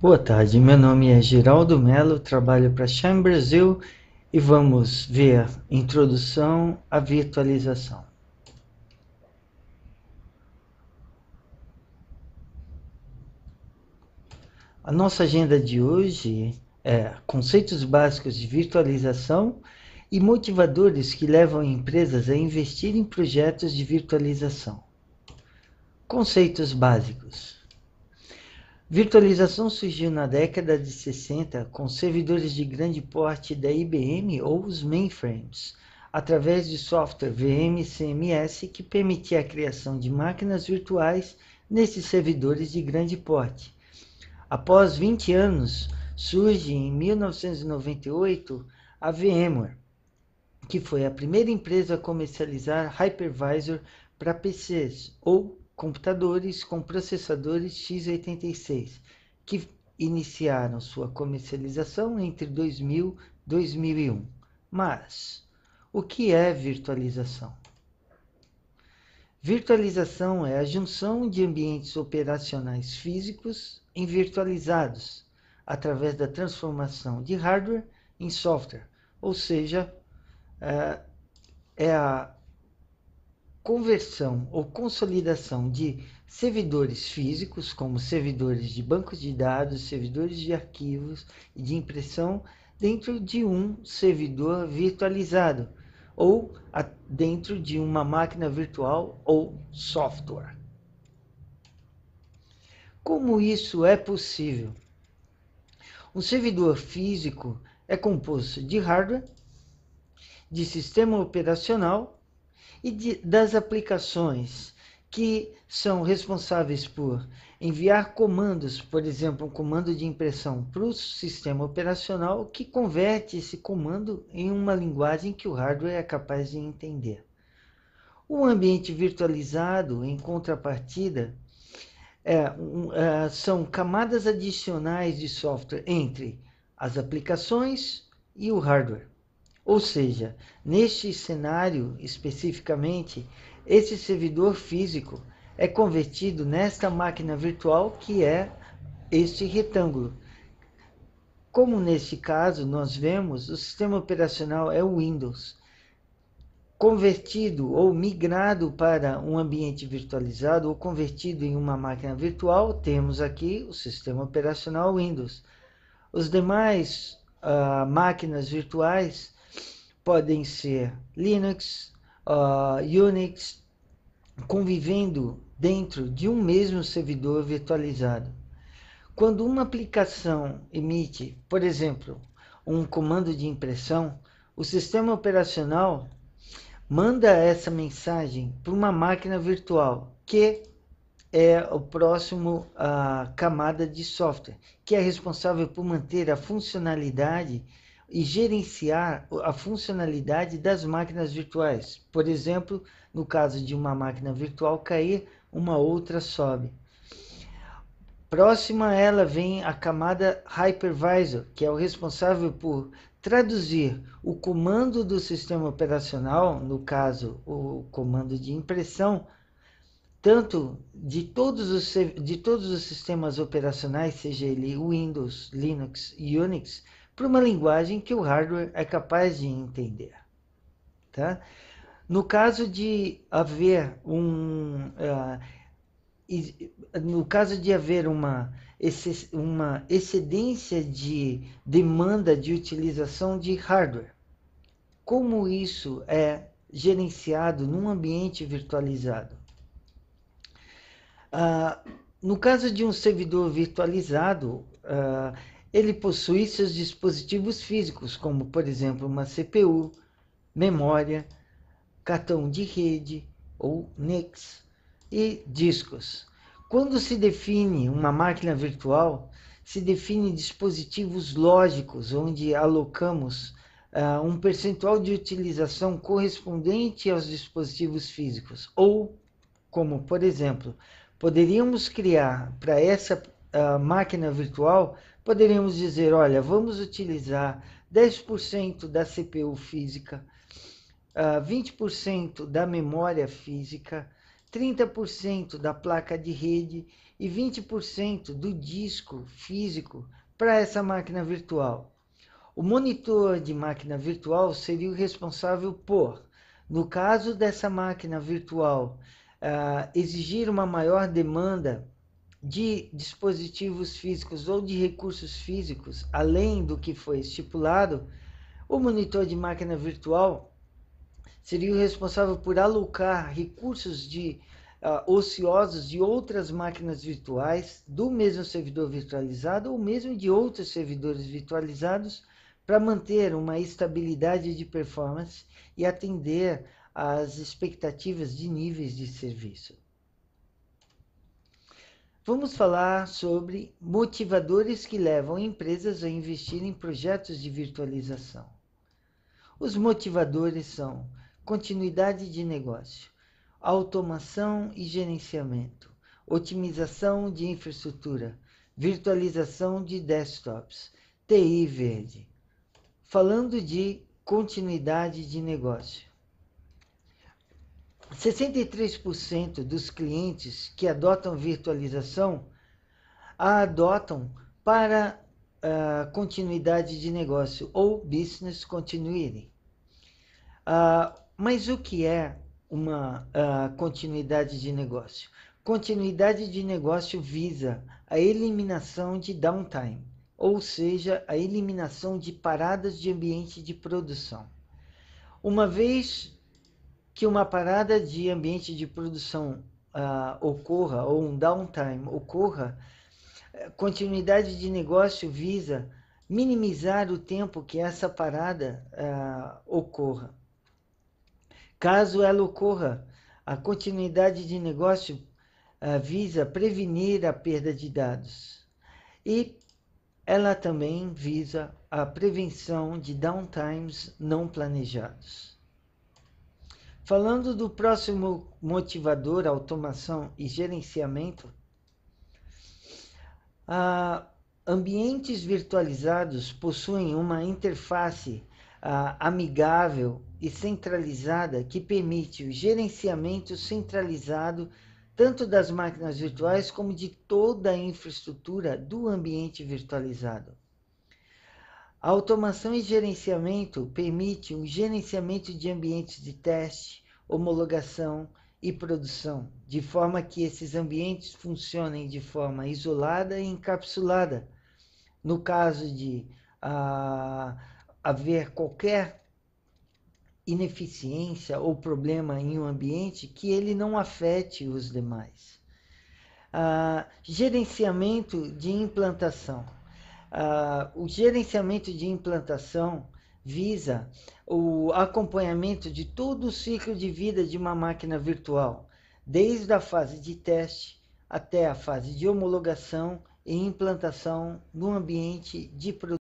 Boa tarde, meu nome é Geraldo Mello, trabalho para a Shine Brasil e vamos ver Introdução à Virtualização. A nossa agenda de hoje é conceitos básicos de virtualização e motivadores que levam empresas a investir em projetos de virtualização. Conceitos básicos. Virtualização surgiu na década de 60 com servidores de grande porte da IBM ou os mainframes, através de software VM-CMS que permitia a criação de máquinas virtuais nesses servidores de grande porte. Após 20 anos, surge em 1998 a VMware, que foi a primeira empresa a comercializar hypervisor para PCs ou computadores com processadores x86, que iniciaram sua comercialização entre 2000 e 2001. Mas, o que é virtualização? Virtualização é a junção de ambientes operacionais físicos em virtualizados, através da transformação de hardware em software, ou seja, é a conversão ou consolidação de servidores físicos, como servidores de bancos de dados, servidores de arquivos e de impressão, dentro de um servidor virtualizado, ou dentro de uma máquina virtual ou software. Como isso é possível? Um servidor físico é composto de hardware, de sistema operacional e das aplicações que são responsáveis por enviar comandos, por exemplo, um comando de impressão para o sistema operacional que converte esse comando em uma linguagem que o hardware é capaz de entender. O ambiente virtualizado, em contrapartida, são camadas adicionais de software entre as aplicações e o hardware. Ou seja, neste cenário especificamente, esse servidor físico é convertido nesta máquina virtual que é este retângulo. Como neste caso nós vemos, o sistema operacional é o Windows. Convertido ou migrado para um ambiente virtualizado ou convertido em uma máquina virtual, temos aqui o sistema operacional Windows. Os demais máquinas virtuais podem ser Linux, Unix, convivendo dentro de um mesmo servidor virtualizado. Quando uma aplicação emite, por exemplo, um comando de impressão, o sistema operacional manda essa mensagem para uma máquina virtual, que é o próximo camada de software, que é responsável por manter a funcionalidade e gerenciar a funcionalidade das máquinas virtuais. Por exemplo, no caso de uma máquina virtual cair, uma outra sobe. Próxima a ela vem a camada hypervisor, que é o responsável por traduzir o comando do sistema operacional, no caso, o comando de impressão, tanto de todos os sistemas operacionais, seja ele Windows, Linux e Unix, para uma linguagem que o hardware é capaz de entender. Tá? No caso de haver uma excedência de demanda de utilização de hardware, como isso é gerenciado num ambiente virtualizado? No caso de um servidor virtualizado, ele possui seus dispositivos físicos, como, por exemplo, uma CPU, memória, cartão de rede ou NICs e discos. Quando se define uma máquina virtual, se define dispositivos lógicos, onde alocamos um percentual de utilização correspondente aos dispositivos físicos. Ou, como, por exemplo, poderíamos criar para essa máquina virtual, poderíamos dizer, olha, vamos utilizar 10% da CPU física, 20% da memória física, 30% da placa de rede e 20% do disco físico para essa máquina virtual. O monitor de máquina virtual seria o responsável por, no caso dessa máquina virtual, exigir uma maior demanda de dispositivos físicos ou de recursos físicos, além do que foi estipulado, o monitor de máquina virtual seria o responsável por alocar recursos ociosos de outras máquinas virtuais do mesmo servidor virtualizado ou mesmo de outros servidores virtualizados para manter uma estabilidade de performance e atender às expectativas de níveis de serviço. Vamos falar sobre motivadores que levam empresas a investir em projetos de virtualização. Os motivadores são continuidade de negócio, automação e gerenciamento, otimização de infraestrutura, virtualização de desktops, TI verde. Falando de continuidade de negócio, 63% dos clientes que adotam virtualização a adotam para continuidade de negócio ou business continuity. Mas o que é uma continuidade de negócio? Continuidade de negócio visa a eliminação de downtime, ou seja, a eliminação de paradas de ambiente de produção. Uma vez que uma parada de ambiente de produção ocorra, ou um downtime ocorra, continuidade de negócio visa minimizar o tempo que essa parada ocorra. Caso ela ocorra, a continuidade de negócio visa prevenir a perda de dados. E ela também visa a prevenção de downtimes não planejados. Falando do próximo motivador, automação e gerenciamento, ambientes virtualizados possuem uma interface amigável e centralizada que permite o gerenciamento centralizado tanto das máquinas virtuais como de toda a infraestrutura do ambiente virtualizado. A automação e gerenciamento permite o gerenciamento de ambientes de teste, homologação e produção, de forma que esses ambientes funcionem de forma isolada e encapsulada. No caso de haver qualquer ineficiência ou problema em um ambiente, que ele não afete os demais. Gerenciamento de implantação. O gerenciamento de implantação visa o acompanhamento de todo o ciclo de vida de uma máquina virtual, desde a fase de teste até a fase de homologação e implantação no ambiente de produção.